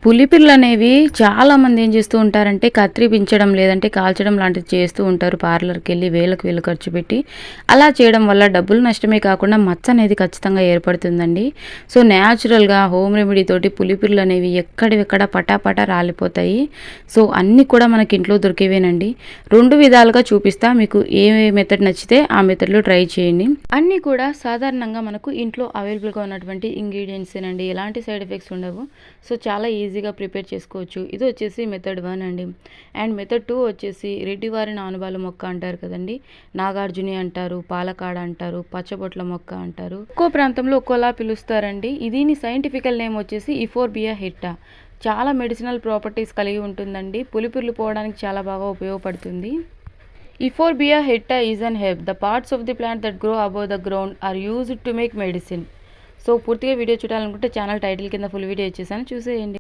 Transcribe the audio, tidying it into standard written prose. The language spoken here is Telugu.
పులిపిర్లనేవి చాలామంది ఏం చేస్తూ ఉంటారంటే కత్తిరించడం లేదంటే కాల్చడం లాంటిది చేస్తూ ఉంటారు. పార్లర్‌కెళ్ళి వేలకు వేలు ఖర్చు పెట్టి. అలా చేయడం వల్ల డబ్బులు నష్టమే కాకుండా మచ్చ అనేది ఖచ్చితంగా ఏర్పడుతుందండి. సో, న్యాచురల్‌గా హోమ్ రెమెడీ తోటి పులిపిర్లనేవి ఎక్కడివెక్కడ పటాపటా రాలిపోతాయి. సో, అన్నీ కూడా మనకి ఇంట్లో దొరికేవేనండి. 2 విధాలుగా చూపిస్తా. మీకు ఏ మెథడ్ నచ్చితే ఆ మెథడ్‌లో ట్రై చేయండి. అన్నీ కూడా సాధారణంగా మనకు ఇంట్లో అవైలబుల్‌గా ఉన్నటువంటి ఇంగ్రీడియెంట్సేనండి. ఎలాంటి సైడ్ ఎఫెక్ట్స్ ఉండవు. సో, చాలా ఈజీగా ప్రిపేర్ చేసుకోవచ్చు. ఇది వచ్చేసి మెథడ్ 1 అండి. అండ్ మెథడ్ 2 వచ్చేసి రెడ్డివారి నానుబాల మొక్క అంటారు కదండీ! నాగార్జుని అంటారు, పాలకాడ అంటారు, పచ్చబొట్ల మొక్క అంటారు. ఒక్కో ప్రాంతంలో ఒక్కోలా పిలుస్తారండి. దీని సైంటిఫికల్ నేమ్ వచ్చేసి ఇఫోర్బియా హెట్టా. చాలా మెడిసినల్ ప్రాపర్టీస్ కలిగి ఉంటుందండి. పులిపిర్లు పోవడానికి చాలా బాగా ఉపయోగపడుతుంది. Euphorbia hetta is an herb. The parts of the plant that grow above the ground are used to make medicine. So, పూర్తిగా వీడియో చూడాలనుకుంటే ఛానల్ టైటిల్ కింద ఫుల్ వీడియో ఇచ్చేసాను, చూసేయండి.